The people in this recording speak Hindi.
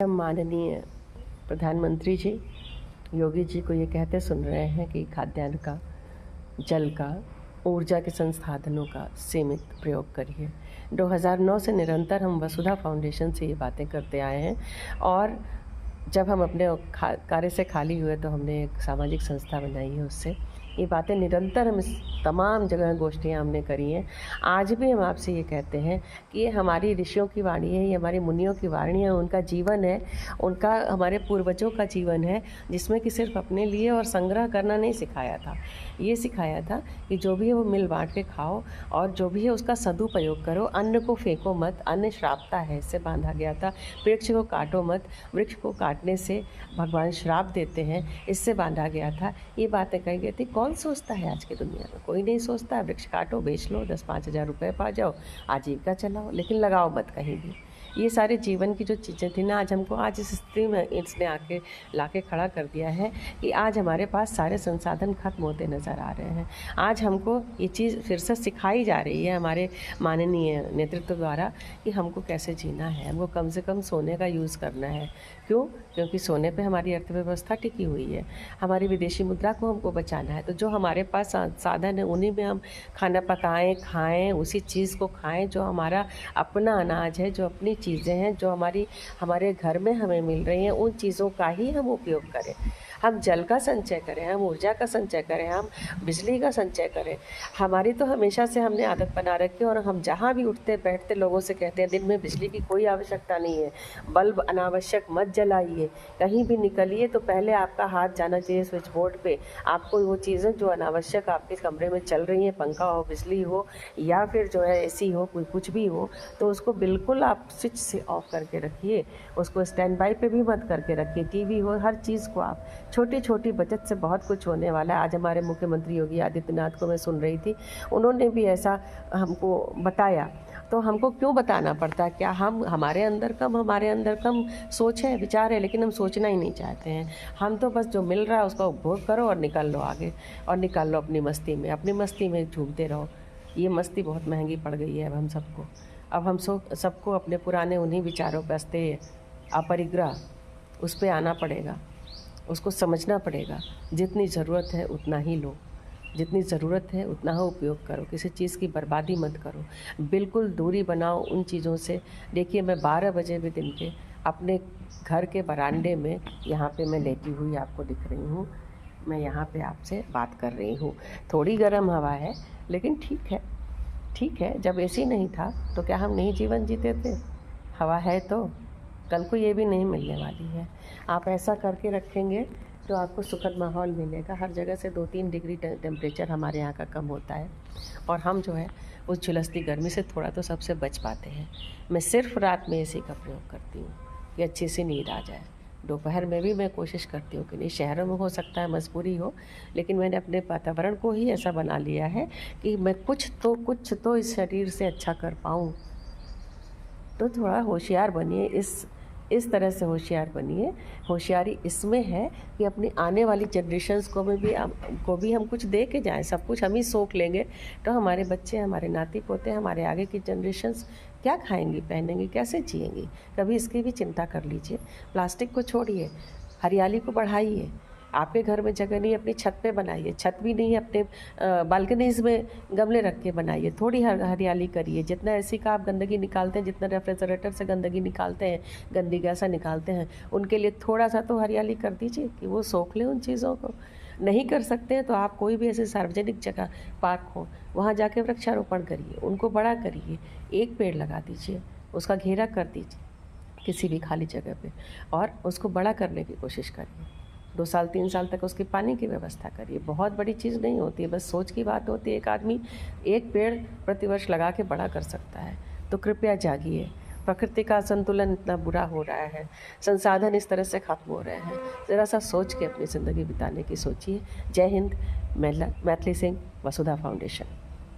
हम माननीय प्रधानमंत्री जी योगी जी को ये कहते सुन रहे हैं कि खाद्यान्न का, जल का, ऊर्जा के संसाधनों का सीमित प्रयोग करिए। 2009 से निरंतर हम वसुधा फाउंडेशन से ये बातें करते आए हैं और जब हम अपने कार्य से खाली हुए तो हमने एक सामाजिक संस्था बनाई है। उससे ये बातें निरंतर हम इस तमाम जगह गोष्ठियाँ हमने करी हैं। आज भी हम आपसे ये कहते हैं कि ये हमारी ऋषियों की वाणी है, ये हमारी मुनियों की वाणी है, उनका जीवन है, उनका हमारे पूर्वजों का जीवन है, जिसमें कि सिर्फ अपने लिए और संग्रह करना नहीं सिखाया था। ये सिखाया था कि जो भी है वो मिल बांट के खाओ और जो भी है उसका सदुपयोग करो। अन्न को फेंको मत, अन्न श्रापता है, इससे बांधा गया था। वृक्ष को काटो मत, वृक्ष को काटने से भगवान श्राप देते हैं, इससे बांधा गया था। ये बातें कही गई थी। कौन सोचता है आज की दुनिया में? कोई नहीं सोचता। वृक्ष काटो, बेच लो, 10-5 हज़ार रुपये पा जाओ, आजीविका चलाओ, लेकिन लगाओ मत कहीं भी। ये सारे जीवन की जो चीज़ें थी ना, आज हमको आज इस स्थिति में इसने आके लाके खड़ा कर दिया है कि आज हमारे पास सारे संसाधन खत्म होते नज़र आ रहे हैं। आज हमको ये चीज़ फिर से सिखाई जा रही है हमारे माननीय नेतृत्व द्वारा कि हमको कैसे जीना है। हमको कम से कम सोने का यूज़ करना है। क्यों? क्योंकि सोने पे हमारी अर्थव्यवस्था टिकी हुई है। हमारी विदेशी मुद्रा को हमको बचाना है। तो जो हमारे पास साधन है उन्हीं में हम खाना पकाएं, खाएं, उसी चीज़ को खाएं जो हमारा अपना अनाज है, जो अपनी चीज़ें हैं, जो हमारे घर में हमें मिल रही हैं, उन चीज़ों का ही हम उपयोग करें। हम जल का संचय करें, हम ऊर्जा का संचय करें, हम बिजली का संचय करें। हमारी तो हमेशा से हमने आदत बना रखी है और हम जहाँ भी उठते बैठते लोगों से कहते हैं दिन में बिजली की कोई आवश्यकता नहीं है। बल्ब अनावश्यक मत जलाइए। कहीं भी निकलिए तो पहले आपका हाथ जाना चाहिए स्विच बोर्ड पे। आपको वो चीज़ें जो अनावश्यक आपके कमरे में चल रही हैं, पंखा हो, बिजली हो या फिर जो है एसी हो, कुछ भी हो, तो उसको बिल्कुल आप स्विच से ऑफ करके रखिए। उसको स्टैंड बाई पे भी मत करके रखिए। टीवी हो, हर चीज़ को आप छोटी छोटी बचत से बहुत कुछ होने वाला है। आज हमारे मुख्यमंत्री योगी आदित्यनाथ को मैं सुन रही थी, उन्होंने भी ऐसा हमको बताया। तो हमको क्यों बताना पड़ता है? क्या हमारे अंदर कम सोच है, विचार है, लेकिन हम सोचना ही नहीं चाहते हैं। हम तो बस जो मिल रहा है उसका उपभोग करो और निकल लो आगे, और निकाल लो अपनी मस्ती में झूमते रहो। ये मस्ती बहुत महंगी पड़ गई है अब हम सबको। अब हम सबको अपने पुराने उन्हीं विचारों पर अस्ते अपरिग्रह उस पर आना पड़ेगा, उसको समझना पड़ेगा। जितनी ज़रूरत है उतना ही लो, जितनी ज़रूरत है उतना ही उपयोग करो, किसी चीज़ की बर्बादी मत करो। बिल्कुल दूरी बनाओ उन चीज़ों से। देखिए, मैं 12 बजे भी दिन के अपने घर के बरामदे में यहाँ पे मैं लेटी हुई आपको दिख रही हूँ। मैं यहाँ पे आपसे बात कर रही हूँ। थोड़ी गर्म हवा है, लेकिन ठीक है। जब एसी नहीं था तो क्या हम नहीं जीवन जीते थे? हवा है तो कल को ये भी नहीं मिलने वाली है। आप ऐसा करके रखेंगे तो आपको सुखद माहौल मिलेगा। हर जगह से 2-3 डिग्री टेम्परेचर हमारे यहाँ का कम होता है और हम जो है उस झुलसती गर्मी से थोड़ा तो सबसे बच पाते हैं। मैं सिर्फ रात में एसी का प्रयोग करती हूँ कि अच्छी सी नींद आ जाए। दोपहर में भी मैं कोशिश करती हूँ कि नहीं, शहरों में हो सकता है मजबूरी हो, लेकिन मैंने अपने वातावरण को ही ऐसा बना लिया है कि मैं कुछ तो इस शरीर से अच्छा कर पाऊँ। तो थोड़ा होशियार बनिए, इस तरह से होशियार बनिए। होशियारी इसमें है कि अपनी आने वाली जनरेशन्स को भी हम कुछ दे के जाएँ। सब कुछ हम ही सोख लेंगे तो हमारे बच्चे, हमारे नाती पोते, हमारे आगे की जनरेशन्स क्या खाएंगी, पहनेंगी, कैसे जिएंगी? कभी इसकी भी चिंता कर लीजिए। प्लास्टिक को छोड़िए, हरियाली को बढ़ाइए। आपके घर में जगह नहीं, अपनी छत पे बनाइए। छत भी नहीं, अपने बालकनीज़ में गमले रख के बनाइए। थोड़ी हरियाली करिए। जितना एसी का आप गंदगी निकालते हैं, जितना रेफ्रिजरेटर से गंदगी निकालते हैं, गंदी गैसा निकालते हैं, उनके लिए थोड़ा सा तो हरियाली कर दीजिए कि वो सोख लें उन चीज़ों को। नहीं कर सकते हैं तो आप कोई भी ऐसे सार्वजनिक जगह, पार्क हो, वहाँ जाके वृक्षारोपण करिए, उनको बड़ा करिए। एक पेड़ लगा दीजिए, उसका घेरा कर दीजिए किसी भी खाली जगह पे, और उसको बड़ा करने की कोशिश करिए। 2 साल 3 साल तक उसकी पानी की व्यवस्था करिए। बहुत बड़ी चीज़ नहीं होती है, बस सोच की बात होती है। एक आदमी एक पेड़ प्रतिवर्ष लगा के बड़ा कर सकता है। तो कृपया जागिए। प्रकृति का संतुलन इतना बुरा हो रहा है, संसाधन इस तरह से खत्म हो रहे हैं। ज़रा सा सोच के अपनी ज़िंदगी बिताने की सोचिए। जय हिंद। मैथिली सिंह, वसुधा फाउंडेशन।